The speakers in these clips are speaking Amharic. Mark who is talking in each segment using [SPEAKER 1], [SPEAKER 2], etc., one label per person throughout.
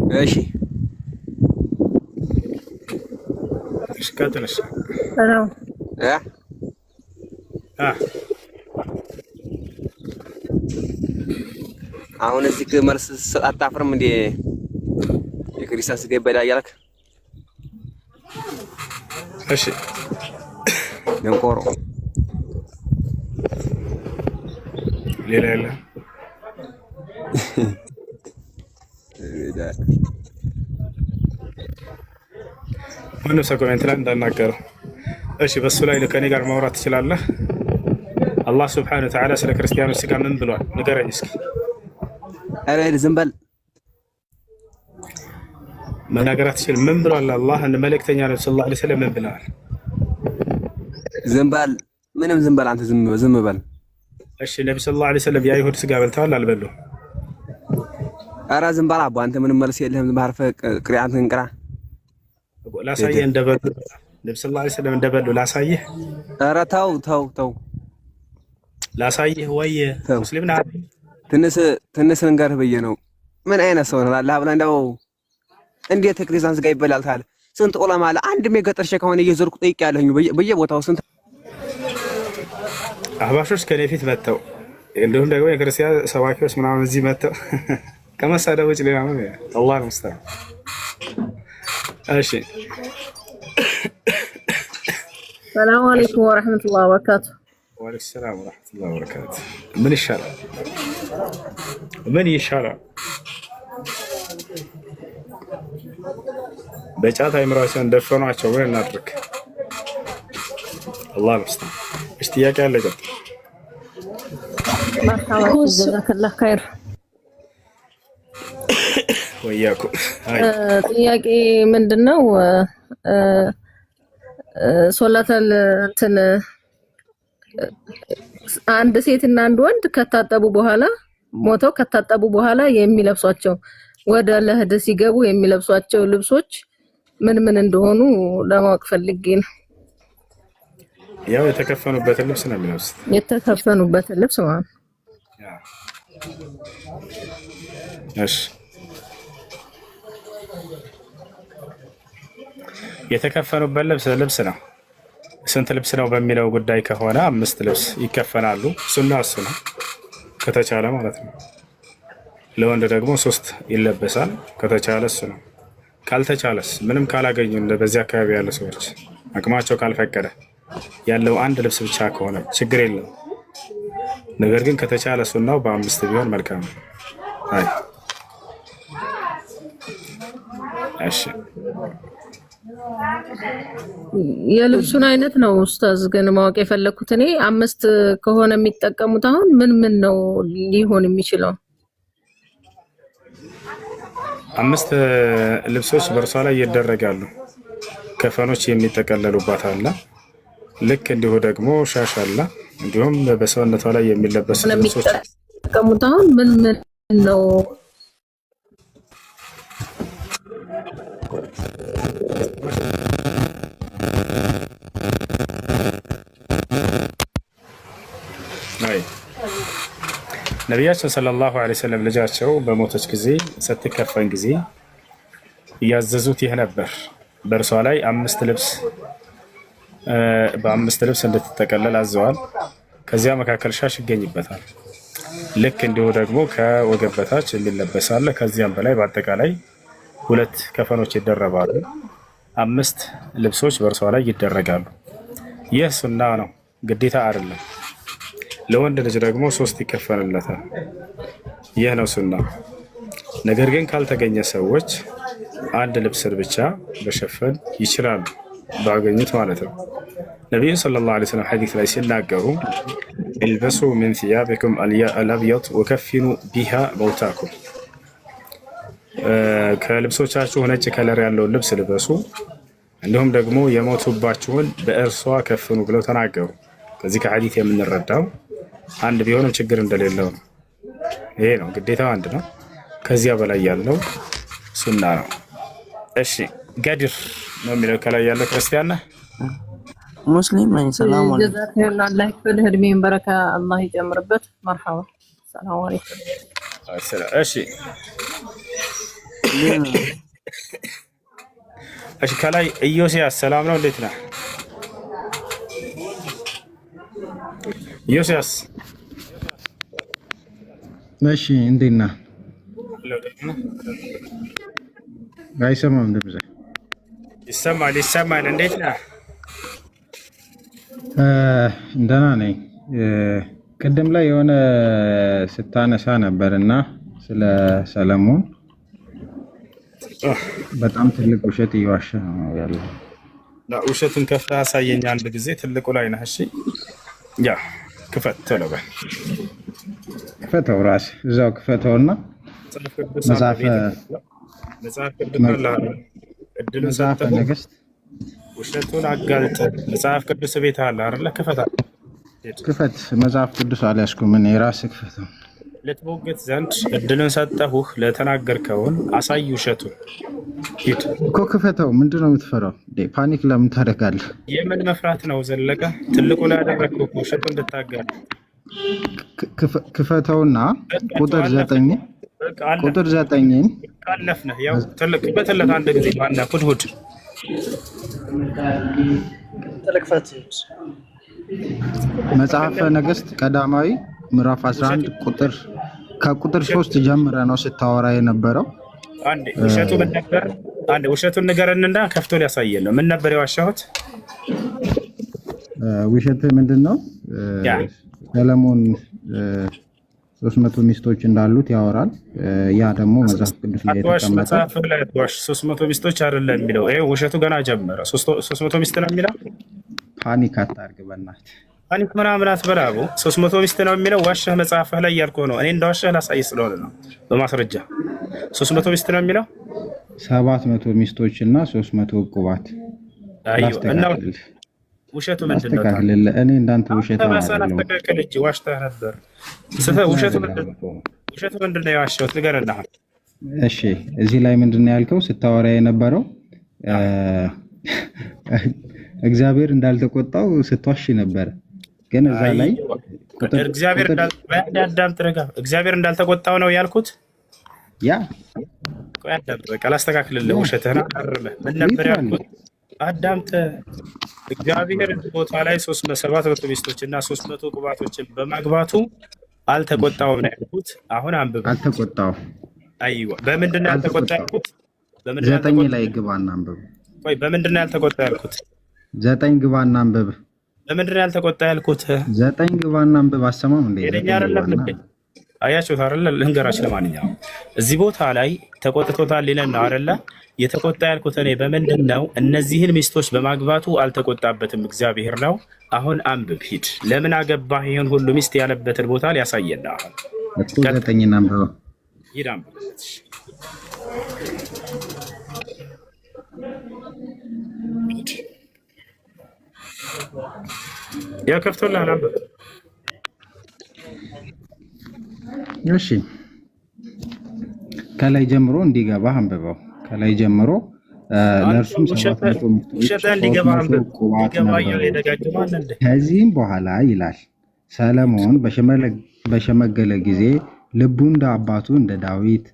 [SPEAKER 1] ماشي.
[SPEAKER 2] ايش قاتلش؟
[SPEAKER 3] أنا
[SPEAKER 1] اه
[SPEAKER 2] اه
[SPEAKER 1] አሁን እዚህ መልስ ስትሰጥ አታፍርም እንዴ? የክርስቲያን ስጋ ይበላ እያልክ
[SPEAKER 2] እሺ
[SPEAKER 1] ደንቆሮ
[SPEAKER 2] ሌላ የለ ማንም ሰው ኮሜንት ላይ እንዳናገረው። እሺ በሱ ላይ ከኔ ጋር ማውራት ትችላለህ? አላህ ሱብሓነሁ ወተዓላ ስለ ክርስቲያኖች ስጋ ምን ብሏል? ንገረኝ እስኪ።
[SPEAKER 1] ኧረ ዝም በል
[SPEAKER 2] መናገር አትችልም። ምን ብሏል አላህ? መልእክተኛ ነብዩ ሰለላሁ ዐለይሂ ወሰለም ምን ብለዋል?
[SPEAKER 1] ዝም በል ምንም ዝም በል አንተ ዝም በል።
[SPEAKER 2] እሺ ነብዩ ሰለላሁ ዐለይሂ ወሰለም የአይሁድ ስጋ በልተዋል አልበሉም?
[SPEAKER 1] ኧረ ዝም በል አቦ አንተ ምንም መልስ የለህም። ዝም ባርፈህ ቅሪአትህን ቅራ።
[SPEAKER 2] ላሳየህ እንደበሉ ነብዩ ሰለላሁ ዐለይሂ ወሰለም እንደበሉ ላሳየህ።
[SPEAKER 1] ኧረ ተው
[SPEAKER 2] ላሳየህ ወይ ሙስሊም ነህ?
[SPEAKER 1] ትንሽ ልንገርህ ብዬ ነው። ምን አይነት ሰው ነህ? አላህ ብለህ እንደው እንዴት ክርስቲያን ስጋ ይበላል ታለ? ስንት ዑለማ አለ። አንድም የገጠር ሸካ ሆነ እየዞርኩ ጠይቄያለሁኝ በየቦታው ስንት
[SPEAKER 2] አህባሾች ከኔ ፊት መጥተው እንዲሁም ደግሞ የክርስቲያን ሰባኪዎች ምናምን እዚህ መጥተው ከመሳደብ ውጭ ሌላ ምን? አላህ ሙስተዓን። እሺ
[SPEAKER 3] ሰላም አለይኩም ወራህመቱላሂ ወበረካቱ።
[SPEAKER 2] ወአለይኩም ሰላም ወራህመቱላሂ ወበረካቱ። ምን ይሻላል? በጫት አይምራቸውን ደፈኗቸው። ምን እናድርግ? አላህ ሙስተዓን። እሺ ጥያቄ አለ ቀጥ
[SPEAKER 3] መርሐባ ጀዛከላህ ኸይር።
[SPEAKER 2] ወያኩም
[SPEAKER 3] ጥያቄ ምንድነው? ሶላተል እንትን አንድ ሴትና አንድ ወንድ ከታጠቡ በኋላ ሞተው ከታጠቡ በኋላ የሚለብሷቸው ወደ ለህድ ሲገቡ የሚለብሷቸው ልብሶች ምን ምን እንደሆኑ ለማወቅ ፈልጌ ነው።
[SPEAKER 2] ያው የተከፈኑበትን ልብስ ነው የሚለብሱት።
[SPEAKER 3] የተከፈኑበትን ልብስ ማለት ነው።
[SPEAKER 2] እሺ የተከፈኑበት ልብስ ነው። ስንት ልብስ ነው በሚለው ጉዳይ ከሆነ 5 ልብስ ይከፈናሉ። እሱና እሱ ነው ከተቻለ ማለት ነው። ለወንድ ደግሞ 3 ይለበሳል ከተቻለ እሱ ነው። ካልተቻለስ ምንም ካላገኙ በዚህ አካባቢ ያሉ ሰዎች አቅማቸው ካልፈቀደ ያለው አንድ ልብስ ብቻ ከሆነ ችግር የለም። ነገር ግን ከተቻለ ሱናው በ5 ቢሆን መልካም ነው። አይ እሺ
[SPEAKER 3] የልብሱን አይነት ነው ኡስታዝ ግን ማወቅ የፈለኩት እኔ 5 ከሆነ የሚጠቀሙት አሁን ምን ነው ሊሆን የሚችለው?
[SPEAKER 2] 5 ልብሶች በእርሷ ላይ ይደረጋሉ። ከፈኖች የሚጠቀለሉባት አለ። ልክ እንዲሁ ደግሞ ሻሽ አለ። እንዲሁም በሰውነቷ ላይ የሚለበሱ ልብሶች
[SPEAKER 3] የሚጠቀሙት አሁን ምን ነው? ነቢያችን ሰለላሁ ዐለይሂ ወሰለም ልጃቸው በሞተች ጊዜ ስትከፈን ጊዜ እያዘዙት ይህ ነበር። በእርሷ ላይ 5 ልብስ በ5 ልብስ እንድትጠቀለል አዘዋል። ከዚያ መካከል ሻሽ ይገኝበታል። ልክ እንዲሁ ደግሞ ከወገብ በታች የሚለበስ አለ። ከዚያም በላይ በአጠቃላይ 2 ከፈኖች ይደረባሉ። 5 ልብሶች በእርሷ ላይ ይደረጋሉ። ይህ ሱና ነው፣ ግዴታ አይደለም። ለወንድ ልጅ ደግሞ 3 ይከፈንለታል። ይህ ነው ሱና። ነገር ግን ካልተገኘ ሰዎች 1 ልብስን ብቻ መሸፈን ይችላሉ፣ ባገኙት ማለት ነው። ነቢዩ ሰለላሁ ዐለይሂ ወሰለም ሐዲስ ላይ ሲናገሩ ኢልበሱ ሚን ሲያቢኩም አልአብየድ ወከፊኑ ቢሃ መውታኩም፣ ከልብሶቻችሁ ነጭ ከለር ያለውን ልብስ ልበሱ፣ እንዲሁም ደግሞ የሞቱባችሁን በእርሷ ከፍኑ ብለው ተናገሩ። ከዚህ ከሐዲስ የምንረዳው አንድ ቢሆንም ችግር እንደሌለው ነው። ይሄ ነው ግዴታው፣ አንድ ነው። ከዚያ በላይ ያለው ሱና ነው። እሺ ገድር ነው የሚለው ከላይ ያለው ክርስቲያን ነህ?
[SPEAKER 4] ሙስሊም ነኝ። ሰላም አለይኩም።
[SPEAKER 3] ጀዛከላህ አላህ ይክፈልህ፣ እድሜን በረካ አላህ ይጨምርበት። መርሐባ ሰላም አለይኩም።
[SPEAKER 2] እሺ እሺ ከላይ ኢዮስያስ ሰላም ነው እንዴት ነህ ኢዮስያስ
[SPEAKER 5] እሺ እንዴት ነህ አይሰማም ድምጼ
[SPEAKER 2] ይሰማል እንዴት ነህ
[SPEAKER 5] ደህና ነኝ ቅድም ላይ የሆነ ስታነሳ ነበርና ስለ ሰለሞን በጣም ትልቅ ውሸት እየዋሸ ነው ያለው
[SPEAKER 2] ውሸቱን ከፍታ አሳየኝ አንድ ጊዜ ትልቁ ላይ ነህ እሺ ያ ክፈት ተለበ
[SPEAKER 5] ክፈተው ራስ እዛው ክፈተውና መጽሐፈ ነገሥት
[SPEAKER 2] ውሸቱን አጋልጥ መጽሐፍ ቅዱስ ቤት አለ አይደለ ክፈት
[SPEAKER 5] መጽሐፍ ቅዱስ አልያዝኩም እኔ ራስህ ክፈተው
[SPEAKER 2] ልትሞግት ዘንድ እድልን ሰጠሁህ ለተናገርከውን አሳይ ውሸቱን ሂድ
[SPEAKER 5] እኮ ክፈተው ምንድነው የምትፈራው ፓኒክ ለምን ታደርጋለህ
[SPEAKER 2] የምን መፍራት ነው ዘለቀ ትልቁ ላይ ያደረግኩህ ውሸቱን እንድታጋል
[SPEAKER 5] ክፈተውና ቁጥር 9
[SPEAKER 2] ካለፍነህ ያው ትልቅ በተለት አንድ ጊዜ ማና ሁድ
[SPEAKER 4] ተለክፈት
[SPEAKER 5] መጽሐፈ ነገሥት ቀዳማዊ ምዕራፍ 11 ከቁጥር 3 ጀምረ ነው ስታወራ የነበረው
[SPEAKER 2] አንዴ ውሸቱ ምን ነበር አንዴ ውሸቱን ንገረንና ከፍቶ ሊያሳየን ነው ምን ነበር የዋሻሁት
[SPEAKER 5] ውሸት ምንድነው ሰለሞን 300 ሚስቶች እንዳሉት ያወራል ያ ደግሞ መጽሐፍ ቅዱስ ላይ ተቀመጠ
[SPEAKER 2] መጽሐፍ ላይ 300 ሚስቶች አይደለም የሚለው ይሄ ውሸቱ ገና ጀመረ 300 ሚስት ነው የሚለው
[SPEAKER 5] ፓኒክ አታርግ በእናትህ
[SPEAKER 2] ፓኒክ ምናምን አትበላቡ 300 ሚስት ነው የሚለው ዋሻህ መጽሐፍህ ላይ ያልኩህ ነው እኔ እንደዋሻህ ላሳይ ስለሆነ ነው በማስረጃ 300 ሚስት ነው የሚለው
[SPEAKER 5] 700 ሚስቶች እና 300 ዕቁባት
[SPEAKER 2] እና ውሸቱ ምንድነው
[SPEAKER 5] እኔ እንዳንተ ውሸት
[SPEAKER 2] አይደለም ተከከለች ዋሽተህ ነበር ውሸቱ ምንድነው የዋሻሁት ንገረና
[SPEAKER 5] እሺ እዚህ ላይ ምንድነው ያልከው ስታወራ የነበረው እግዚአብሔር እንዳልተቆጣው ስትዋሽ ነበር ግን እዛ ላይ
[SPEAKER 2] እግዚአብሔር እንዳልተቆጣው ነው ያልኩት
[SPEAKER 5] ያ
[SPEAKER 2] ቆይ አዳምጥ በቃ ላስተካክልልህ ውሸትህን አርመህ ምን ነበር ያልኩት አዳምጥ እግዚአብሔር ቦታ ላይ 700 ሚስቶችና 300 ዕቁባቶችን በማግባቱ አልተቆጣውም ነው ያልኩት አሁን አንብብ
[SPEAKER 5] አልተቆጣው
[SPEAKER 2] አይዋ በምንድነው ያልተቆጣው ያልኩት
[SPEAKER 5] በምንድነው 9 ላይ ግባና አንብብ
[SPEAKER 2] ቆይ በምንድነው ያልተቆጣው ያልኩት
[SPEAKER 5] 9 ግባና አንብብ
[SPEAKER 2] በምንድነው ያልተቆጣው ያልኩት
[SPEAKER 5] 9 ግባና አንብብ አሰማም እንዴ
[SPEAKER 2] የኛ አይደለም አያችሁት አይደል ልንገራችሁ ለማንኛውም እዚህ ቦታ ላይ ተቆጥቶታል ይለና አይደለ የተቆጣ ያልኩት እኔ በምንድነው እነዚህን ሚስቶች በማግባቱ አልተቆጣበትም እግዚአብሔር ነው አሁን አንብብ ሂድ ለምን አገባህ ይሄን ሁሉ ሚስት ያለበትን ቦታ ሊያሳየና አሁን
[SPEAKER 5] 9 አንብብ
[SPEAKER 2] ሂድ አንብብ ያ ከፍቶልሃል አንብብ
[SPEAKER 5] እሺ ከላይ ጀምሮ እንዲገባ አንብበው ከላይ ጀምሮ ለእርሱም 700 ከዚህም በኋላ ይላል ሰለሞን በሸመገለ ጊዜ ልቡ እንደ አባቱ እንደ ዳዊት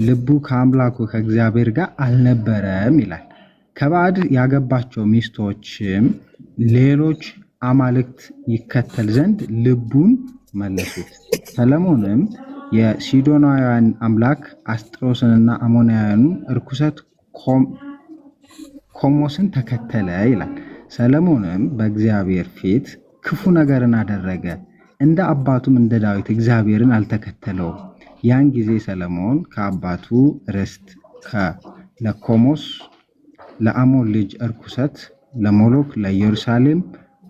[SPEAKER 5] ልቡ ከአምላኩ ከእግዚአብሔር ጋር አልነበረም ይላል ከባዕድ ያገባቸው ሚስቶችም ሌሎች አማልክት ይከተል ዘንድ ልቡን መለሱት ሰለሞንም የሲዶናውያን አምላክ አስጥሮስንና አሞናውያኑን እርኩሰት ኮሞስን ተከተለ ይላል ሰለሞንም በእግዚአብሔር ፊት ክፉ ነገርን አደረገ እንደ አባቱም እንደ ዳዊት እግዚአብሔርን አልተከተለውም ያን ጊዜ ሰለሞን ከአባቱ ርስት ለኮሞስ ለአሞን ልጅ እርኩሰት ለሞሎክ ለኢየሩሳሌም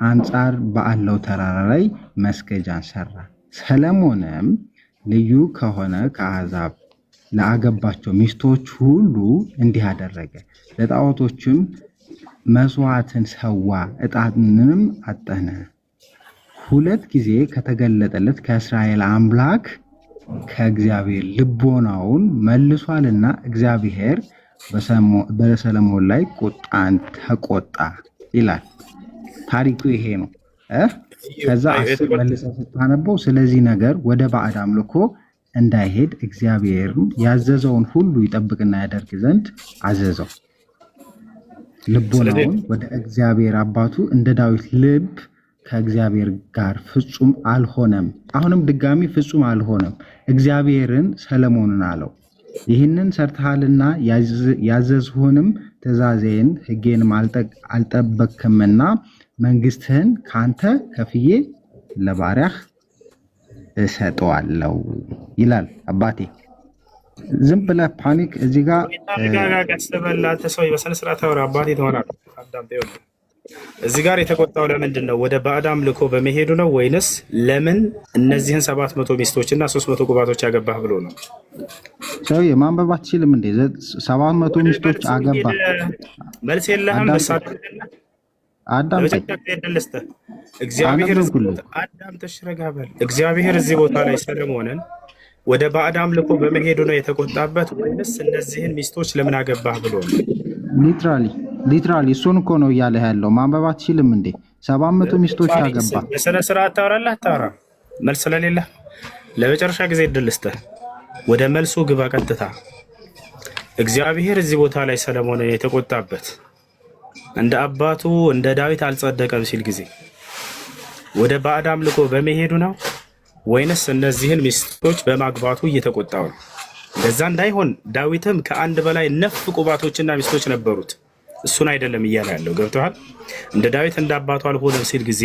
[SPEAKER 5] አንጻር ባለው ተራራ ላይ መስገጃን ሰራ ሰለሞንም ልዩ ከሆነ ከአሕዛብ ለአገባቸው ሚስቶች ሁሉ እንዲህ አደረገ ለጣዖቶችም መስዋዕትን ሰዋ ዕጣንንም አጠነ 2 ጊዜ ከተገለጠለት ከእስራኤል አምላክ ከእግዚአብሔር ልቦናውን መልሷልና እግዚአብሔር በሰለሞን ላይ ቁጣን ተቆጣ ይላል ታሪኩ ይሄ ነው ከዛ 10 መልሰህ ስታነበው ስለዚህ ነገር ወደ ባዕድ አምልኮ እንዳይሄድ እግዚአብሔርም ያዘዘውን ሁሉ ይጠብቅና ያደርግ ዘንድ አዘዘው። ልቡናውን ወደ እግዚአብሔር አባቱ እንደ ዳዊት ልብ ከእግዚአብሔር ጋር ፍጹም አልሆነም። አሁንም ድጋሚ ፍጹም አልሆነም። እግዚአብሔርን ሰለሞንን አለው፣ ይህንን ሰርተሃልና ያዘዝሁንም ትእዛዜን ሕጌንም አልጠበቅክምና መንግስትህን ካንተ ከፍዬ ለባሪያህ እሰጠዋለሁ ይላል። አባቴ ዝም ብለህ ፓኒክ እዚህ ጋር
[SPEAKER 2] እዚህ ጋር የተቆጣው ለምንድን ነው? ወደ ባዕድ አምልኮ በመሄዱ ነው ወይንስ ለምን እነዚህን 700 ሚስቶችና 300 ቁባቶች ያገባህ ብሎ ነው?
[SPEAKER 5] ሰውዬ ማንበብ አትችልም እንዴ? 700 ሚስቶች አገባ።
[SPEAKER 2] መልስ የለህም። እግዚአብሔር እዚህ ቦታ ላይ ሰለሞንን ወደ ባዕድ አምልኮ በመሄዱ ነው የተቆጣበት ወይንስ እነዚህን ሚስቶች ለምን አገባህ ብሎ ነው?
[SPEAKER 5] ሊትራሊ እሱን እኮ ነው እያለ ያለው። ማንበብ አትችልም እንዴ? 700 ሚስቶች አገባ።
[SPEAKER 2] በስነ ስርዓት ታወራለህ አታወራ? መልስ ስለሌለ ለመጨረሻ ጊዜ እድል ልስጥህ። ወደ መልሱ ግባ ቀጥታ። እግዚአብሔር እዚህ ቦታ ላይ ሰለሞንን የተቆጣበት እንደ አባቱ እንደ ዳዊት አልጸደቀም ሲል ጊዜ ወደ ባዕድ አምልኮ በመሄዱ ነው ወይንስ እነዚህን ሚስቶች በማግባቱ እየተቆጣው ነው? እንደዛ እንዳይሆን ዳዊትም ከአንድ በላይ ነፍ ቁባቶችና ሚስቶች ነበሩት። እሱን አይደለም እያለ ያለው ገብቶሃል? እንደ ዳዊት እንደ አባቱ አልሆነም ሲል ጊዜ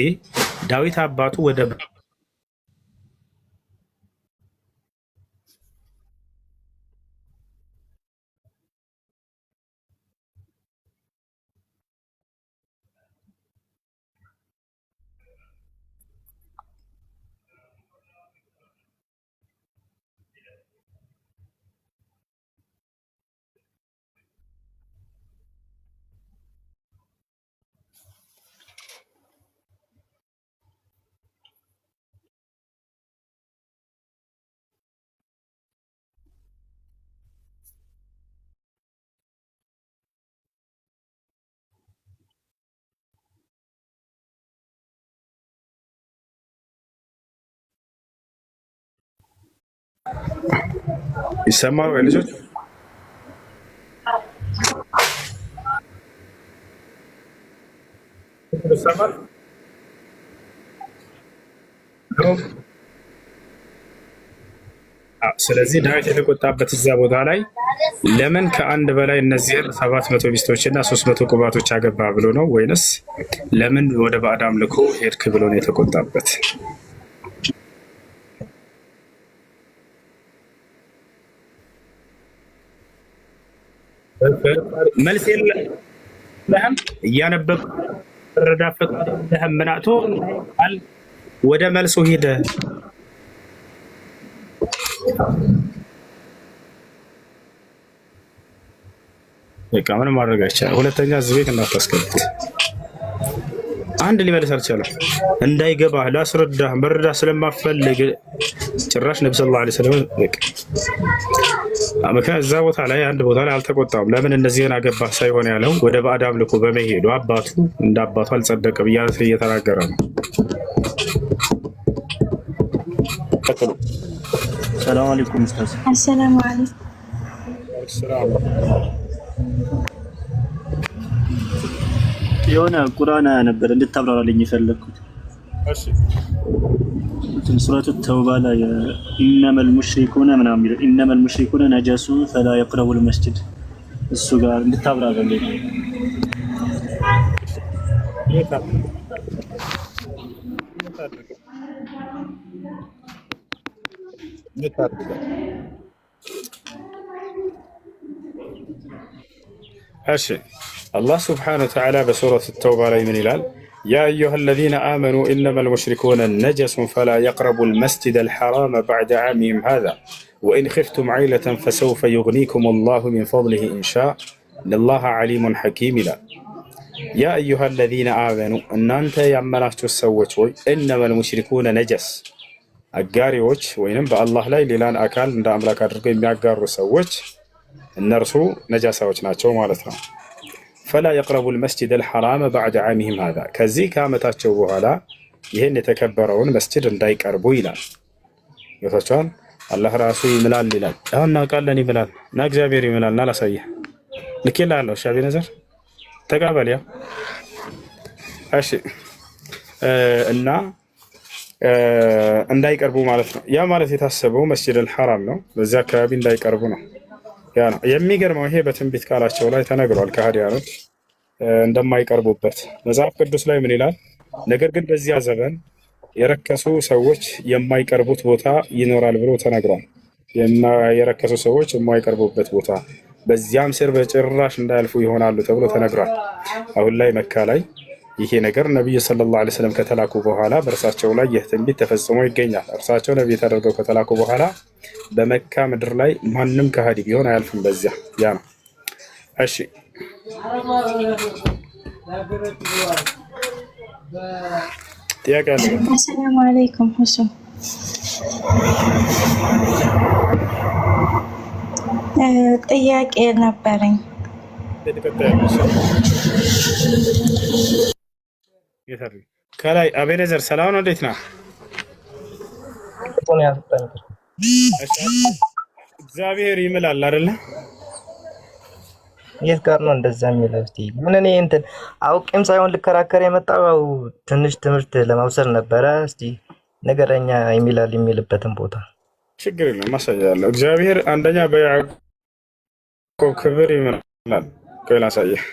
[SPEAKER 2] ዳዊት አባቱ ወደ ይሰማል ወይ ልጆች? ይሰማል? ስለዚህ ዳዊት የተቆጣበት እዛ ቦታ ላይ ለምን ከአንድ በላይ እነዚህን 700 ሚስቶችና 300 ቁባቶች አገባ ብሎ ነው ወይንስ ለምን ወደ ባዕድ አምልኮ ሄድክ ብሎ ነው የተቆጣበት? መልስ የለህም። እያነበብክ ረዳት ፈቃድ የለህም። ምናቶ ወደ መልሱ ሄደ። በቃ ምንም ማድረግ አይቻልም። ሁለተኛ እዚህ ቤት እንዳታስገቡት። አንድ ሊመልስ አልቻለም። እንዳይገባህ ላስረዳህ መረዳት ስለማፈልግ ጭራሽ ነብዩ ሰለላሁ ዐለይሂ ወሰለም እዛ ቦታ ላይ አንድ ቦታ ላይ አልተቆጣም። ለምን እነዚህን አገባህ ሳይሆን ያለው ወደ ባዕድ አምልኮ በመሄዱ አባቱ እንደ አባቱ አልጸደቀም እያለ እየተናገረ ነው።
[SPEAKER 4] ሰላም አለይኩም ኡስታዝ።
[SPEAKER 6] አሰላሙ አለይኩም።
[SPEAKER 4] የሆነ ቁርአን ነበር እንድታብራራልኝ የፈለኩት። እሺ ሱረቱ ተውባ ላይ ኢነመል ሙሽሪኩነ ምናምን የሚለው ኢነመል ሙሽሪኩነ ነጀሱ ፈላ የቅረቡል መስጂድ እሱ ጋር እንድታብራራልኝ።
[SPEAKER 2] እሺ አላህ ስብሓነሁ ወተዓላ በሱረት ተውባ ላይ ምን ይላል? ያ አዩሃ አለዚነ አመኑ ኢነመል ሙሽሪኩነ ነጀሱን ፈላ የቅረቡል መስጂደል ሐራመ በዕደ ዓሚሂም ሃዛ ወኢን ኺፍቱም ዐይለተን ፈሰውፈ ዩግኒኩም አላሁ ሚን ፈድሊሂ ኢንሻእ ኢነላሃ ዐሊሙን ሐኪም ይላል። ያ አዩሃ አለዚነ አመኑ እናንተ ያመናችሁ ሰዎች ሆይ ኢነመል ሙሽሪኩነ ነጀስ አጋሪዎች ወይንም በአላህ ላይ ሌላን አካል እንደ አምላክ አድርገው የሚያጋሩ ሰዎች እነርሱ ነጃሳዎች ናቸው ማለት ነው። ፈላ የቅረቡል መስጂደል ሐራመ በዕደ ዓሚሂም ሃዛ ከዚህ ከዓመታቸው በኋላ ይህን የተከበረውን መስጂድ እንዳይቀርቡ ይላል። ገብታችኋል? አላህ ራሱ ይምላል ይላል። አሁን እናውቃለን ይምላል እና እግዚአብሔር ይምላል እና ላሳየህ ልኬልሃለሁ። እሺ አቤነዘር ተቀበል። ያው እሺ እና እንዳይቀርቡ ማለት ነው። ያ ማለት የታሰበው መስጂድ አልሐራም ነው። በዚያ አካባቢ እንዳይቀርቡ ነው። ያ ነው የሚገርመው። ይሄ በትንቢት ቃላቸው ላይ ተነግሯል። ከሃዲያኖች እንደማይቀርቡበት መጽሐፍ ቅዱስ ላይ ምን ይላል? ነገር ግን በዚያ ዘመን የረከሱ ሰዎች የማይቀርቡት ቦታ ይኖራል ብሎ ተነግሯል። የረከሱ ሰዎች የማይቀርቡበት ቦታ በዚያም ስር በጭራሽ እንዳያልፉ ይሆናሉ ተብሎ ተነግሯል። አሁን ላይ መካ ላይ ይሄ ነገር ነብዩ ሰለላሁ ዐለይሂ ወሰለም ከተላኩ በኋላ በእርሳቸው ላይ ይህ ትንቢት ተፈጽሞ ይገኛል። እርሳቸው ነብይ ተደርገው ከተላኩ በኋላ በመካ ምድር ላይ ማንም ከሃዲ ቢሆን አያልፍም በዚያ። ያ ነው። እሺ ጥያቄ አለ?
[SPEAKER 6] አሰላሙ አለይኩም ሁሱ ጥያቄ ነበረኝ።
[SPEAKER 2] ከላይ አቤነዘር ሰላም ነው፣ እንዴት ነህ? እግዚአብሔር ይምላል አይደለ?
[SPEAKER 7] የት ጋር ነው እንደዛ የሚለው? እስቲ ምን እኔ እንትን አውቄም ሳይሆን ልከራከር የመጣው ትንሽ ትምህርት ለማውሰድ ነበረ። እስቲ ነገረኛ ይምላል የሚልበትን ቦታ
[SPEAKER 2] ችግር የለም ማሳያለሁ። እግዚአብሔር አንደኛ በያዕቆብ ክብር ይምላል። ቆይ ላሳየህ።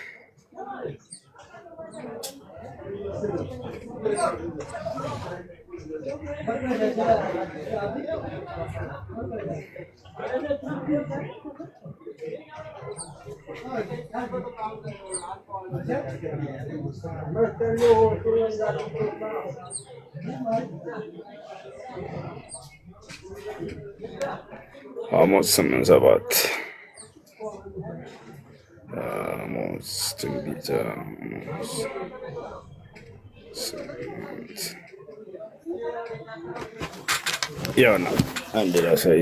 [SPEAKER 2] አሞጽ 8:7 አሞጽ ትንቢተ አሞጽ 8 ያውና አንድ ላሳይ።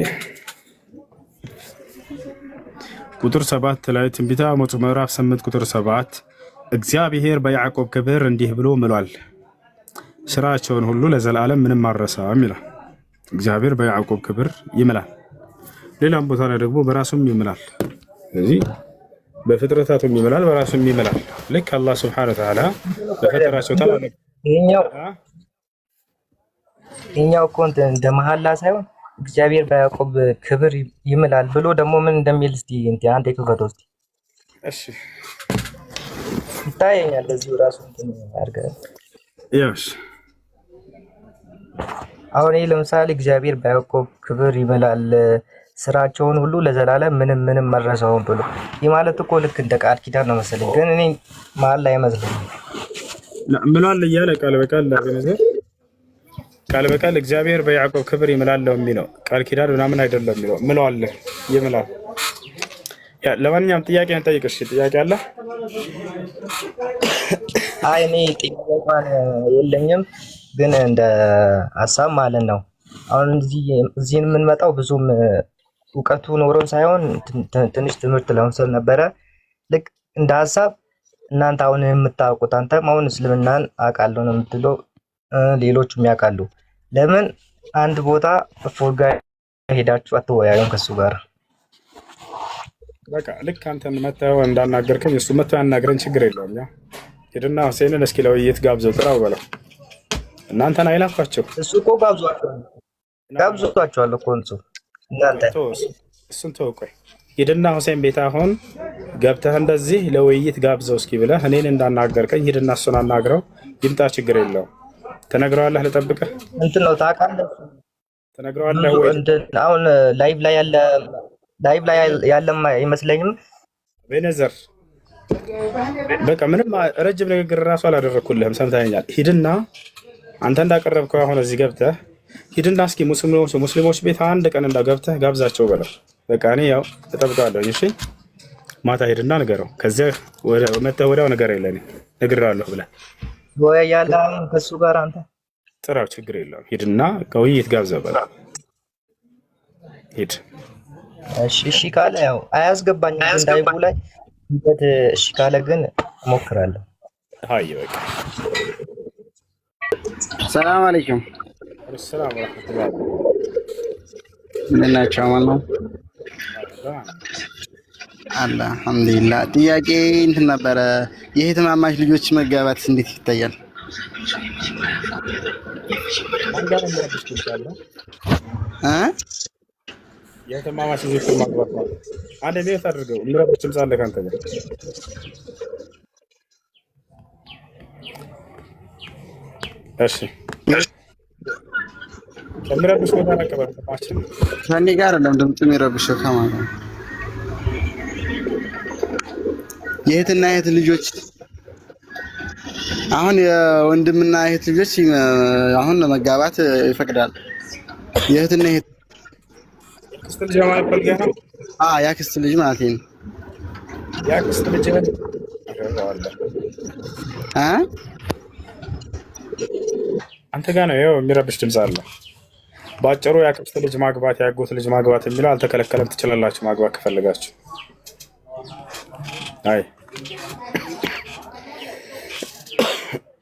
[SPEAKER 2] ቁጥር 7 ላይ ትንቢተ አሞጽ ምዕራፍ 8 ቁጥር 7 እግዚአብሔር በያዕቆብ ክብር እንዲህ ብሎ ምሏል፣ ስራቸውን ሁሉ ለዘላለም ምንም አልረሳም ይላል። እግዚአብሔር በያዕቆብ ክብር ይምላል። ሌላም ቦታ ላይ ደግሞ በራሱም ይምላል። ስለዚህ በፍጥረታቱም ይምላል፣ በራሱም ይምላል። ልክ አላህ Subhanahu Wa Ta'ala በፈጠራቸው ታላላቅ
[SPEAKER 7] ይሄኛው እኮ እንደ መሐላ ሳይሆን እግዚአብሔር በያዕቆብ ክብር ይምላል ብሎ ደግሞ ምን እንደሚል እስቲ አንተ ክፈተው እስቲ።
[SPEAKER 2] እሺ
[SPEAKER 7] ይታየኛል እዚሁ ራሱ እንትን አድርገህ
[SPEAKER 2] ያስ
[SPEAKER 7] አሁን ይሄ ለምሳሌ እግዚአብሔር በያዕቆብ ክብር ይምላል ስራቸውን ሁሉ ለዘላለም ምንም መረሳውን ብሎ ይህ ማለት እኮ ልክ እንደ ቃል ኪዳን ነው መሰለኝ። ግን እኔ መሐላ አይመስልም
[SPEAKER 2] ምሏል እያለ ቃል በቃል ለበነዘር ቃል በቃል እግዚአብሔር በያዕቆብ ክብር ይምላል ነው የሚለው። ቃል ኪዳን ምናምን አይደለም የሚለው ምሏል ይምላል። ያ ለማንኛውም ጥያቄ እንጠይቅሽ። ጥያቄ አለ?
[SPEAKER 7] አይ እኔ ጥያቄ እንኳን የለኝም፣ ግን እንደ ሀሳብ ማለት ነው። አሁን እዚህ የምንመጣው ብዙም እውቀቱ ኖሮን ሳይሆን ትንሽ ትምህርት ለመውሰድ ነበረ። ልክ እንደ ሀሳብ እናንተ አሁን የምታውቁት አንተም አሁን እስልምናን አውቃለሁ ነው የምትለው፣ ሌሎቹም ያውቃሉ። ለምን አንድ ቦታ ፎርጋ ሄዳችሁ አትወያዩም ከሱ ጋር?
[SPEAKER 2] በቃ ልክ አንተን መተው እንዳናገርከኝ እሱ መተው ያናገረን ችግር የለውም። ያ ሄድና ሁሴንን እስኪ ለውይይት ጋብዘው ጥራው በለው። እናንተን አይላፋቸው።
[SPEAKER 7] እሱ እኮ ጋብዟቸዋል እኮ እናንተ
[SPEAKER 2] እሱን ተው። ቆይ ሂድና ሁሴን ቤት አሁን ገብተህ እንደዚህ ለውይይት ጋብዘው እስኪ ብለህ እኔን እንዳናገርከኝ ሂድና እሱን አናግረው ይምጣ፣ ችግር የለውም። ተነግረዋለህ? ልጠብቅህ
[SPEAKER 7] እንትን ነው ታውቃለህ።
[SPEAKER 2] ተነግረዋለህ ወይ?
[SPEAKER 7] አሁን ላይቭ ላይ ያለም አይመስለኝም።
[SPEAKER 2] ቤነዘር በቃ ምንም ረጅም ንግግር እራሱ አላደረኩልህም፣ ሰምተኸኛል። ሂድና አንተ እንዳቀረብከው አሁን እዚህ ገብተህ ሂድና እስኪ ሙስሊሞች ቤት አንድ ቀን እንዳገብተህ ጋብዛቸው በለው። በቃ እኔ ያው እጠብቃለሁ። እሺ ማታ ሂድና ንገረው። ከዚያ መተህ ወዲያው ነገር የለኝ ነግሬዋለሁ ብለህ
[SPEAKER 7] ወይ ያላም ከሱ ጋር አንተ
[SPEAKER 2] ጥራው፣ ችግር የለውም። ሂድና ከውይይት ጋብዘው በለው። ሂድ።
[SPEAKER 7] እሺ ካለ ያው አያስገባኝም እንዳይቡ ላይ እንዴት እሺ ካለ ግን እሞክራለሁ።
[SPEAKER 2] አይ በቃ
[SPEAKER 8] ሰላም አለይኩም።
[SPEAKER 2] ሰላም ወራህመቱላህ።
[SPEAKER 8] ምን ናቸው? አማን ነው አለ አልሐምዱሊላህ። ጥያቄ እንትን ነበረ የእህትማማች ልጆች መጋባት እንዴት ይታያል?
[SPEAKER 2] የእህትማማች ልጆች ማግባት ነው። አንድ ቤት አድርገው ምረብች ምሳለ ካንተ ጋር እሺ ከምረብሽ ወደ አቀባበል ማችን
[SPEAKER 8] ከኔ ጋር አይደለም ድምጽ የሚረብሽው ከማን ነው? የእህትና እህት ልጆች አሁን የወንድምና እህት ልጆች አሁን ለመጋባት ይፈቅዳል። የእህትና እህት
[SPEAKER 2] ክስት ልጅ ማለት ፈልገህ ነው?
[SPEAKER 8] ያክስት ልጅ ማለት ነው።
[SPEAKER 2] ያክስት ልጅ አንተ ጋር ነው የሚረብሽ ድምጽ አለ። ባጭሩ ያክስት ልጅ ማግባት ያጎት ልጅ ማግባት የሚለው አልተከለከለም። ትችላላችሁ ማግባት ከፈለጋችሁ። አይ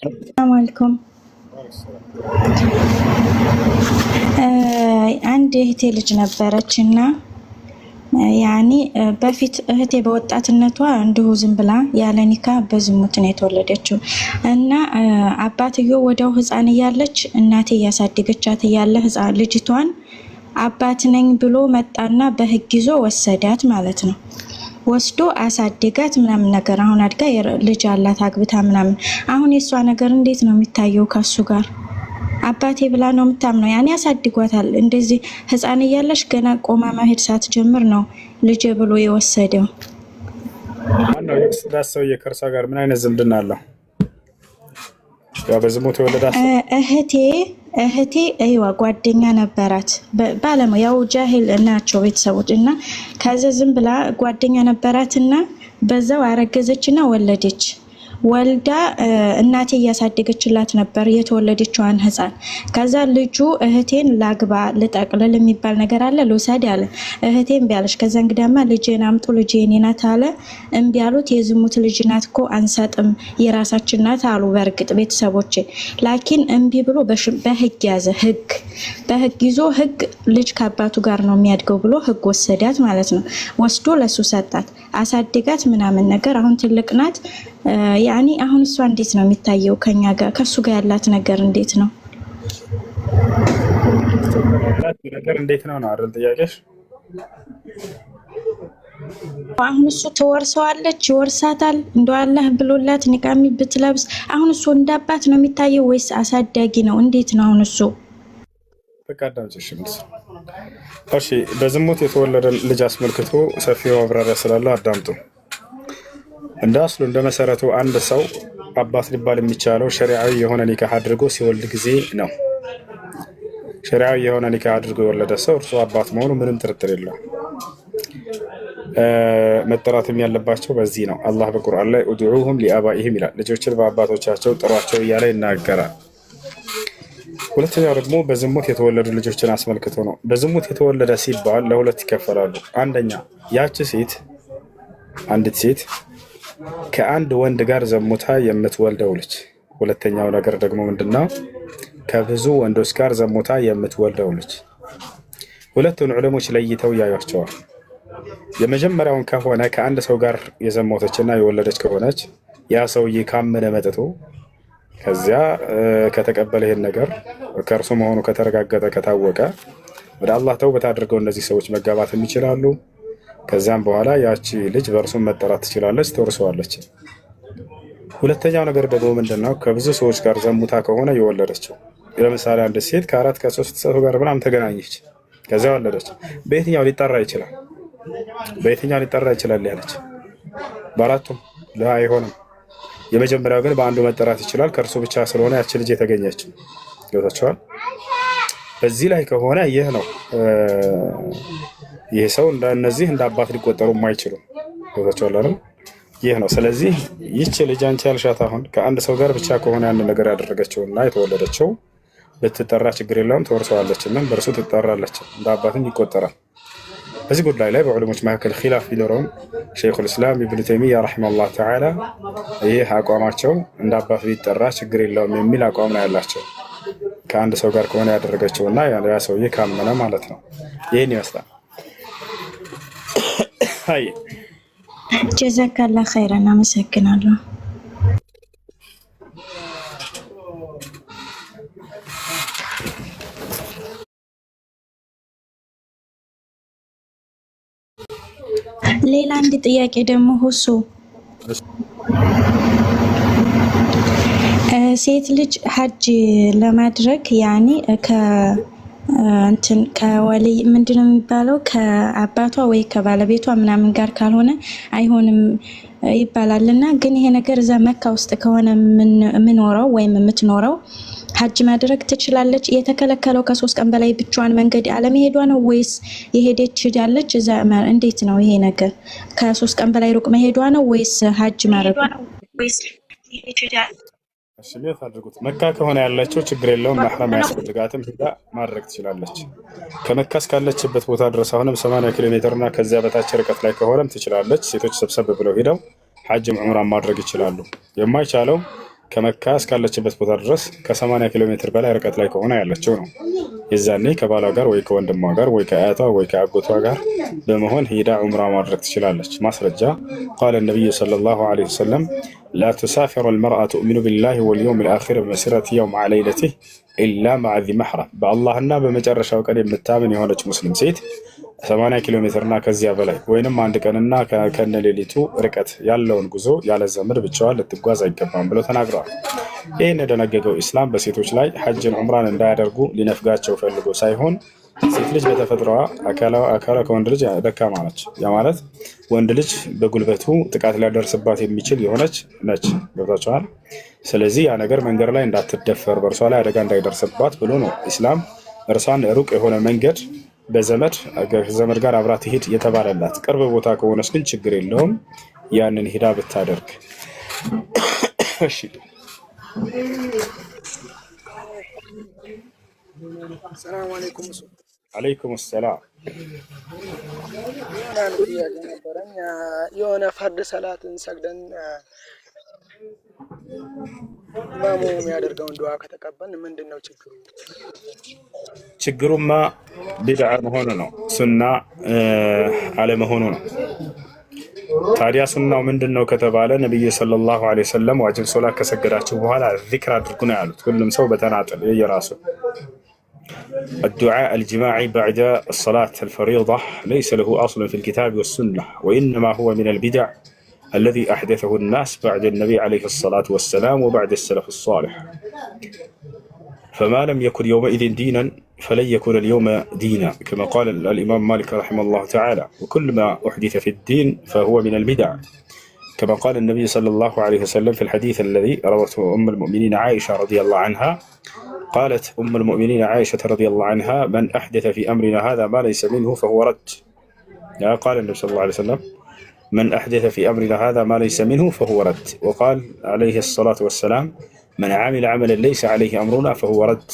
[SPEAKER 6] ሰላም አለይኩም። አንድ እህቴ ልጅ ነበረች እና ያኔ በፊት እህቴ በወጣትነቷ እንዲሁ ዝም ብላ ያለ ኒካ በዝሙት ነው የተወለደችው እና አባትየው ወዲያው ህፃን እያለች እናቴ እያሳደገቻት እያለ ህፃን ልጅቷን አባት ነኝ ብሎ መጣና በህግ ይዞ ወሰዳት ማለት ነው። ወስዶ አሳደጋት ምናምን ነገር። አሁን አድጋ ልጅ አላት አግብታ ምናምን። አሁን የሷ ነገር እንዴት ነው የሚታየው? ከሱ ጋር አባቴ ብላ ነው የምታምነው። ያኔ ያሳድጓታል። እንደዚህ ህፃን እያለሽ ገና ቆማ መሄድ ሳትጀምር ነው ልጅ ብሎ የወሰደው።
[SPEAKER 2] ማነው የወሰዳት ሰውዬ? ከእርሷ ጋር ምን አይነት ዝምድና አለው? በዝሙት የወለዳት
[SPEAKER 6] እህቴ አይዋ ጓደኛ ነበራት። ባለሙያው ጃሂል ናቸው ቤተሰቦች እና ከዛ ዝም ብላ ጓደኛ ነበራትና በዛው አረገዘችና ወለደች። ወልዳ እናቴ እያሳደገችላት ነበር የተወለደችዋን ህፃን። ከዛ ልጁ እህቴን ላግባ ልጠቅልል የሚባል ነገር አለ ልውሰድ አለ። እህቴን ቢያለሽ ከዛ እንግዳማ ልጄን አምጡ ልጄ የኔ ናት አለ። እምቢ አሉት። የዝሙት ልጅ ናት እኮ አንሰጥም የራሳችን ናት አሉ። በእርግጥ ቤተሰቦቼ ላኪን እምቢ ብሎ በህግ ያዘ። በህግ ይዞ ህግ ልጅ ከአባቱ ጋር ነው የሚያድገው ብሎ ህግ ወሰዳት ማለት ነው። ወስዶ ለሱ ሰጣት አሳደጋት ምናምን ነገር። አሁን ትልቅ ናት። ያኒ አሁን እሷ እንዴት ነው የሚታየው? ከኛ ጋር ከሱ ጋር ያላት ነገር እንዴት ነው?
[SPEAKER 2] ነገር እንዴት ነው አይደል ጥያቄሽ?
[SPEAKER 6] አሁን እሱ ተወርሰዋለች ይወርሳታል። እንደው አላህ ብሎላት ንቃሚ ብትለብስ አሁን እሱ እንዳባት ነው የሚታየው ወይስ አሳዳጊ ነው? እንዴት ነው አሁን እሱ?
[SPEAKER 2] ተቃዳምጭሽ ምስ እሺ፣ በዝሙት የተወለደ ልጅ አስመልክቶ ሰፊው ማብራሪያ ስላለው አዳምጡ። እንደ አስሉ እንደ መሰረቱ አንድ ሰው አባት ሊባል የሚቻለው ሸሪዓዊ የሆነ ኒካህ አድርጎ ሲወልድ ጊዜ ነው። ሸሪዓዊ የሆነ ኒካህ አድርጎ የወለደ ሰው እርሱ አባት መሆኑ ምንም ጥርጥር የለው። መጠራትም ያለባቸው በዚህ ነው። አላህ በቁርአን ላይ ኡድዑሁም ሊአባኢሂም ይላል። ልጆችን በአባቶቻቸው ጥሯቸው እያለ ይናገራል። ሁለተኛው ደግሞ በዝሙት የተወለዱ ልጆችን አስመልክቶ ነው። በዝሙት የተወለደ ሲባል ለሁለት ይከፈላሉ። አንደኛ ያቺ ሴት አንዲት ሴት ከአንድ ወንድ ጋር ዘሙታ የምትወልደው ልጅ። ሁለተኛው ነገር ደግሞ ምንድነው? ከብዙ ወንዶች ጋር ዘሙታ የምትወልደው ልጅ። ሁለቱን ዑለሞች ለይተው ያዩቸዋል። የመጀመሪያውን ከሆነ ከአንድ ሰው ጋር የዘሞተችና የወለደች ከሆነች ያ ሰውዬ ካመነ መጥቶ ከዚያ ከተቀበለ ይሄን ነገር ከእርሱ መሆኑ ከተረጋገጠ ከታወቀ ወደ አላህ ተውበት አድርገው እነዚህ ሰዎች መጋባትም ይችላሉ። ከዛም በኋላ ያቺ ልጅ በእርሱም መጠራት ትችላለች፣ ትወርሰዋለች። ሁለተኛው ነገር ደግሞ ምንድነው? ከብዙ ሰዎች ጋር ዘሙታ ከሆነ የወለደችው። ለምሳሌ አንድ ሴት ከአራት ከሶስት ሰው ጋር ምናምን ተገናኘች፣ ከዚያ ወለደች። በየትኛው ሊጠራ ይችላል? በየትኛው ሊጠራ ይችላል ያለች? በአራቱም አይሆንም። የመጀመሪያው ግን በአንዱ መጠራት ይችላል፣ ከእርሱ ብቻ ስለሆነ ያቺ ልጅ የተገኘችው። ገብታችኋል? በዚህ ላይ ከሆነ ይህ ነው ይህ ሰው እንደነዚህ እንደ አባት ሊቆጠሩ የማይችሉ ገብታችኋል አይደል? ይህ ነው። ስለዚህ ይህች ልጅ አንቺ ያልሻት አሁን ከአንድ ሰው ጋር ብቻ ከሆነ ያን ነገር ያደረገችውና የተወለደችው ብትጠራ ችግር የለውም፣ ትወርሰዋለች እና በእርሱ ትጠራለች፣ እንደ አባትም ይቆጠራል። በዚህ ጉዳይ ላይ በዑለሞች መካከል ኺላፍ ቢኖረውም ሸይኹል ኢስላም ኢብኑ ተይሚያ ረሂመሁላህ ተዓላ ይህ አቋማቸው እንደ አባት ቢጠራ ችግር የለውም የሚል አቋም ነው ያላቸው። ከአንድ ሰው ጋር ከሆነ ያደረገችውና ያ ሰውዬ ካመነ ማለት ነው። ይህን ይመስላል። አይ
[SPEAKER 6] ጀዛከላ ኸይረን አመሰግናለሁ። ሌላ አንድ ጥያቄ ደግሞ ሁሱ ሴት ልጅ ሀጅ ለማድረግ ያኔ ከወልይ ምንድነው የሚባለው ከአባቷ ወይ ከባለቤቷ ምናምን ጋር ካልሆነ አይሆንም ይባላልና ግን ይሄ ነገር እዛ መካ ውስጥ ከሆነ ምንኖረው ወይም የምትኖረው ሀጅ ማድረግ ትችላለች? የተከለከለው ከ3 ቀን በላይ ብቻዋን መንገድ አለመሄዷ ነው ወይስ የሄደች ሄዳለች? እዛ እንዴት ነው ይሄ ነገር? ከ3 ቀን በላይ ሩቅ መሄዷ ነው ወይስ ሀጅ ማድረግ ነው?
[SPEAKER 2] ሽሌት አድርጉት። መካ ከሆነ ያለችው ችግር የለውም፣ ማህረም ያስፈልጋትም ሄዳ ማድረግ ትችላለች። ከመካ እስካለችበት ቦታ ድረስ አሁንም 80 ኪሎ ሜትር እና ከዚያ በታች ርቀት ላይ ከሆነም ትችላለች። ሴቶች ሰብሰብ ብለው ሄደው ሐጅም ዑምራን ማድረግ ይችላሉ። የማይቻለው ከመካ እስካለችበት ቦታ ድረስ ከ80 ኪሎ ሜትር በላይ ርቀት ላይ ከሆነ ያለችው ነው። የዛኔ ከባሏ ጋር ወይ ከወንድሟ ጋር ወይ ከአያቷ ወይ ከአጎቷ ጋር በመሆን ሄዳ ዑምራ ማድረግ ትችላለች። ማስረጃ ቃለ ነብዩ ሰለላሁ ዐለይሂ ወሰለም ላ ተሳፊሩ አልመርአ ትኡሚኑ ቢላሂ ወልየውም አልአኺር በመሲረቲ የውም ዐ ለይለቲህ ኢላ መዐ ዚ መሕረም። በአላህና በመጨረሻው ቀን የምታምን የሆነች ሙስሊም ሴት 80 ኪሎ ሜትርና ከዚያ በላይ ወይንም አንድ ቀንና ከነሌሊቱ ርቀት ያለውን ጉዞ ያለ ዘመድ ብቻዋን ልትጓዝ አይገባም ብለው ተናግረዋል። ይህን የደነገገው ኢስላም በሴቶች ላይ ሐጅን ዑምራን እንዳያደርጉ ሊነፍጋቸው ፈልጎ ሳይሆን ሴት ልጅ በተፈጥሮዋ አካሏ ከወንድ ልጅ ደካማ ነች። ያ ማለት ወንድ ልጅ በጉልበቱ ጥቃት ሊያደርስባት የሚችል የሆነች ነች። ገብታችኋል? ስለዚህ ያ ነገር መንገድ ላይ እንዳትደፈር በእርሷ ላይ አደጋ እንዳይደርስባት ብሎ ነው ኢስላም እርሷን ሩቅ የሆነ መንገድ በዘመድ ጋር አብራ ትሄድ የተባለላት። ቅርብ ቦታ ከሆነች ግን ችግር የለውም ያንን ሂዳ ብታደርግ። እሺ
[SPEAKER 9] ሰላም አለይኩም።
[SPEAKER 2] አለይኩም ሰላም።
[SPEAKER 9] የሆነ ፈርድ ሰላትን ሰግደን ኢማሙ የሚያደርገውን ዱዓ ከተቀበልን ምንድነው ችግሩ?
[SPEAKER 2] ችግሩማ ቢድዓ መሆኑ ነው፣ ሱና አለመሆኑ ነው። ታዲያ ሱናው ምንድነው ከተባለ ነብዩ ሰለላሁ ዐለይሂ ወሰለም ዋጅብ ሶላት ከሰገዳችሁ በኋላ ዚክር አድርጉ ነው ያሉት። ሁሉም ሰው በተናጠል የራሱ الدعاء الجماعي بعد الصلاة الفريضة ليس له أصل في الكتاب والسنة، وإنما هو من البدع الذي أحدثه الناس بعد النبي عليه الصلاة والسلام وبعد السلف الصالح. فما لم يكن يومئذ دينا فلن يكون اليوم دينا، كما قال الإمام مالك رحمه الله تعالى: وكل ما أحدث في الدين فهو من البدع، كما قال النبي صلى الله عليه وسلم في الحديث الذي روته أم المؤمنين عائشة رضي الله عنها. قالت أم المؤمنين عائشة رضي الله عنها: من أحدث في أمرنا هذا ما ليس منه فهو رد. قال النبي صلى الله عليه وسلم: من أحدث في أمرنا هذا ما ليس منه فهو رد. وقال عليه الصلاة والسلام: من عمل عملا ليس عليه أمرنا فهو رد،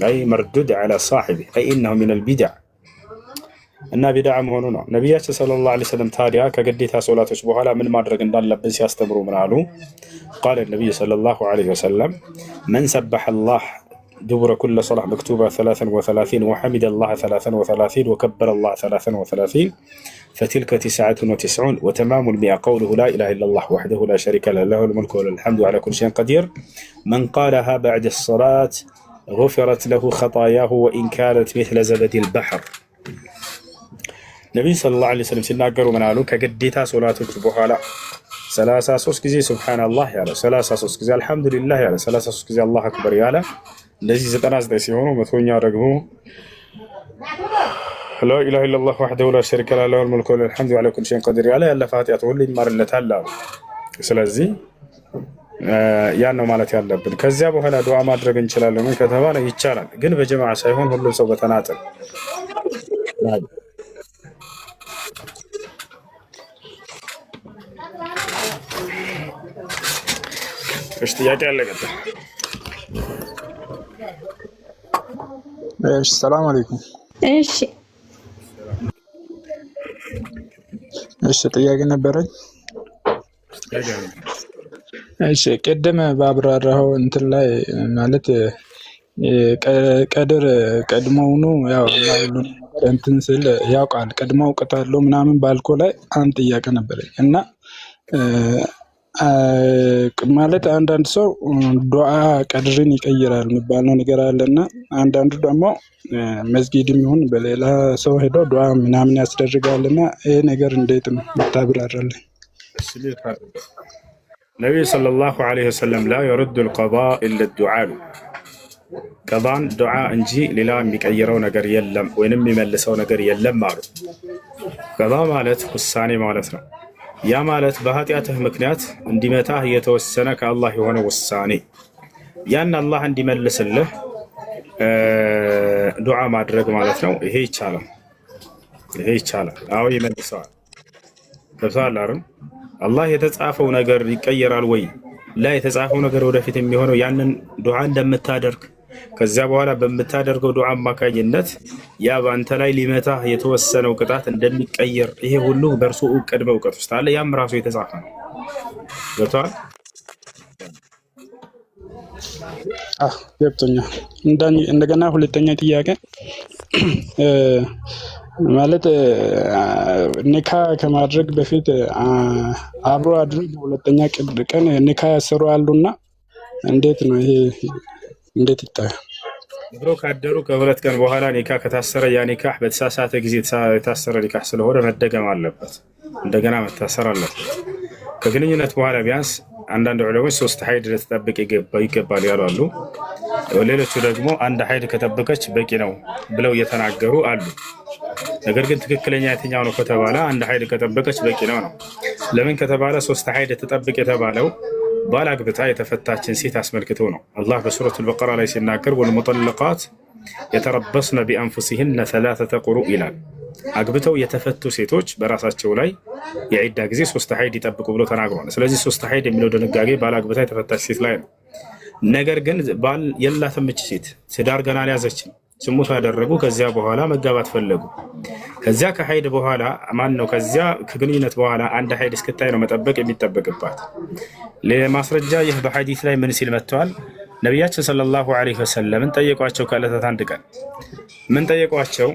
[SPEAKER 2] أي مردود على صاحبه، أي إنه من البدع. እና ቢድዓ መሆኑ ነው። ነቢያችን ሰለላሁ ዐለይሂ ወሰለም ታዲያ ከግዴታ ሶላቶች በኋላ ምን ማድረግ እንዳለብን ሲያስተምሩ ምን አሉ? ቃለ ነቢዩ ሰለላሁ ዐለይሂ ወሰለም: መን ሰበሐ አላህ دبر كل صلاة مكتوبة 33 وحمد الله 33 وكبر الله 33 فتلك 99 وتمام المئة قوله لا إله إلا الله وحده لا شريك له له الملك وله الحمد على كل شيء قدير. من قالها بعد الصلاة غفرت له خطاياه وإن كانت مثل زبد البحر. نبي صلى الله عليه وسلم ሲናገሩ ምን አሉ? ከግዴታ ሶላቶች በኋላ 33 ጊዜ ሱብሃንአላህ ያለ፣ 33 ጊዜ አልሐምዱሊላህ ያለ፣ 33 ጊዜ አላሁ አክበር ያለ፣ እንደዚህ 99 ሲሆኑ መቶኛ ደግሞ ላ ኢላሃ ኢለላህ ወህደሁ ላ ሸሪከ ለሁ ለሁል ሙልኩ ወለሁል ሐምዱ ዐላ ኩሊ ሸይኢን ቀዲር ያለ ያለፈ ኃጢአቱ ሁሉ ይማርለታል አሉ። ስለዚህ ያን ነው ማለት ያለብን። ከዚያ በኋላ ዱዓ ማድረግ እንችላለን ከተባለ ይቻላል፣ ግን በጀማዓ ሳይሆን ሁሉም ሰው በተናጠል። እሺ ጥያቄ አለ ቀጥታ።
[SPEAKER 10] እሺ ሰላም አለይኩም። እሺ ጥያቄ ነበረኝ። እሺ ቅድም ባብራራው እንትን ላይ ማለት ቀድር ቀድሞውኑ ያው ሁሉ እንትን ስል ያውቃል ቀድሞ አውቀታለሁ ምናምን ባልኮ ላይ አንድ ጥያቄ ነበረኝ እና ማለት አንዳንድ ሰው ዱዓ ቀድርን ይቀይራል የሚባለው ነገር አለና አንዳንዱ ደግሞ መስጊድም ይሁን በሌላ ሰው ሄዶ ዱዓ ምናምን ያስደርጋልና ይሄ ነገር እንዴት ነው ታብራራለህ?
[SPEAKER 2] ነብዩ ሰለላሁ ዐለይሂ ወሰለም ላ يرد القضاء الا الدعاء ቀዳን ዱዓ እንጂ ሌላ የሚቀይረው ነገር የለም ወይንም የሚመልሰው ነገር የለም ማለት ቀዳ ማለት ውሳኔ ማለት ነው። ያ ማለት በኃጢአትህ ምክንያት እንዲመታህ የተወሰነ ከአላህ የሆነ ውሳኔ ያን አላህ እንዲመልስልህ ዱዓ ማድረግ ማለት ነው። ይሄ ይቻላል። አዎ ይመልሰዋል። ገብቶሃል አይደል? አላህ የተጻፈው ነገር ይቀየራል ወይ? ላ የተጻፈው ነገር ወደፊት የሚሆነው ያንን ዱዓ እንደምታደርግ ከዚያ በኋላ በምታደርገው ዱዓ አማካኝነት ያ በአንተ ላይ ሊመታህ የተወሰነው ቅጣት እንደሚቀየር ይሄ ሁሉ በእርሱ ቅድመ እውቀት ውስጥ አለ። ያም ራሱ የተጻፈ ነው። ገብቶሃል?
[SPEAKER 10] ገብቶኛል። እንደገና ሁለተኛ ጥያቄ ማለት ኒካ ከማድረግ በፊት አብሮ አድሮ በሁለተኛ ቀን ኒካ ያሰሩ አሉና እንዴት ነው ይሄ? እንዴት ይታያል?
[SPEAKER 2] አብሮ ካደሩ ከሁለት ቀን በኋላ ኒካ ከታሰረ ያ ኒካህ በተሳሳተ ጊዜ የታሰረ ኒካህ ስለሆነ መደገም አለበት፣ እንደገና መታሰር አለበት። ከግንኙነት በኋላ ቢያንስ አንዳንድ ዑለሞች 3 ሀይድ ልትጠብቅ ይገባል ያሉ አሉ። ሌሎቹ ደግሞ አንድ ሀይድ ከጠበቀች በቂ ነው ብለው እየተናገሩ አሉ። ነገር ግን ትክክለኛ የትኛው ነው ከተባለ አንድ ሀይድ ከጠበቀች በቂ ነው። ለምን ከተባለ 3 ሀይድ ትጠብቅ የተባለው ባላግብታ የተፈታችን ሴት አስመልክቶ ነው። አላህ በሱረቱል በቀራ ላይ ሲናገር ወልሙጠለቃት የተረበስነ ቢአንፉሲሂነ 3 ቁሩእ ይላል። አግብተው የተፈቱ ሴቶች በራሳቸው ላይ የዒዳ ጊዜ 3 ሀይድ ይጠብቁ ብሎ ተናግሯል። ስለዚህ 3 ሀይድ የሚለው ድንጋጌ ባላግብታ የተፈታች ሴት ላይ ነው። ነገር ግን ባል የላትም እች ሴት ትዳር ገና አልያዘችም፣ ስሙት ያደረጉ ከዚያ በኋላ መጋባት ፈለጉ። ከዚያ ከሀይድ በኋላ ከዚያ ከግንኙነት በኋላ አንድ ሀይድ እስክታይ ነው መጠበቅ የሚጠበቅባት። ለማስረጃ ይህ በሐዲስ ላይ ምን ሲል መጥቷል? ነቢያችን ሰለላሁ ዐለይሂ ወሰለም ጠየቋቸው። ከዕለታት አንድ ቀን ምን ጠየቋቸው?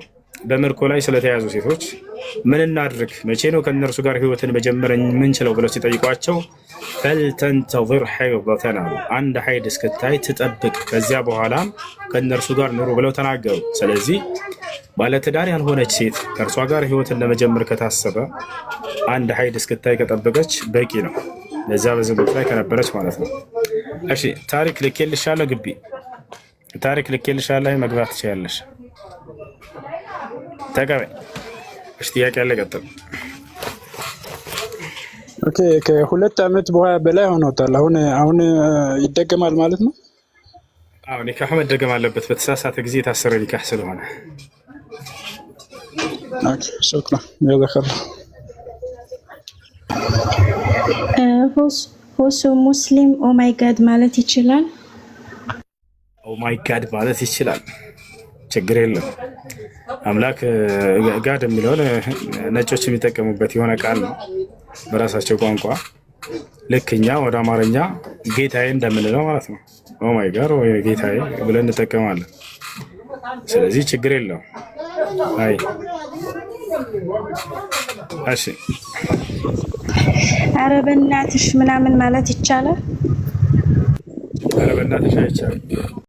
[SPEAKER 2] በምርኮ ላይ ስለተያዙ ሴቶች ምን እናድርግ፣ መቼ ነው ከእነርሱ ጋር ህይወትን መጀመር የምንችለው ብለው ሲጠይቋቸው ፈልተንተظር ሐይضተን አሉ። አንድ ሀይድ እስክታይ ትጠብቅ፣ ከዚያ በኋላ ከእነርሱ ጋር ኑሩ ብለው ተናገሩ። ስለዚህ ባለትዳር ያልሆነች ሴት ከእርሷ ጋር ህይወትን ለመጀመር ከታሰበ አንድ ሀይድ እስክታይ ከጠበቀች በቂ ነው፣ ለዛ በዝሙት ላይ ከነበረች ማለት ነው። እሺ ታሪክ ልኬልሻለሁ፣ ግቢ ታሪክ ልኬልሻለሁ፣ መግባት ትችያለሽ። ተቀበል። እሺ ጥያቄ ያለ ቀጥል።
[SPEAKER 10] ኦኬ ከ2 ዓመት በላይ ሆኖታል። አሁን ይደገማል ማለት ነው?
[SPEAKER 2] አዎ ኒካህ መደገም አለበት፣ በተሳሳተ ጊዜ የታሰረ ኒካህ ስለሆነ።
[SPEAKER 10] ኦኬ ሹክራን ጀዛከላ።
[SPEAKER 6] ሁሱ ሙስሊም ኦ ማይ ጋድ ማለት ይችላል?
[SPEAKER 2] ኦ ማይ ጋድ ማለት ይችላል፣ ችግር የለም። አምላክ ጋድ የሚለውን ነጮች የሚጠቀሙበት የሆነ ቃል ነው በራሳቸው ቋንቋ። ልክ እኛ ወደ አማርኛ ጌታዬ እንደምንለው ማለት ነው። ኦ ማይ ጋድ ወይ ጌታዬ ብለን እንጠቀማለን። ስለዚህ ችግር የለው። አይ እሺ
[SPEAKER 6] ኧረ በእናትሽ ምናምን ማለት ይቻላል?
[SPEAKER 2] ኧረ በእናትሽ አይቻልም።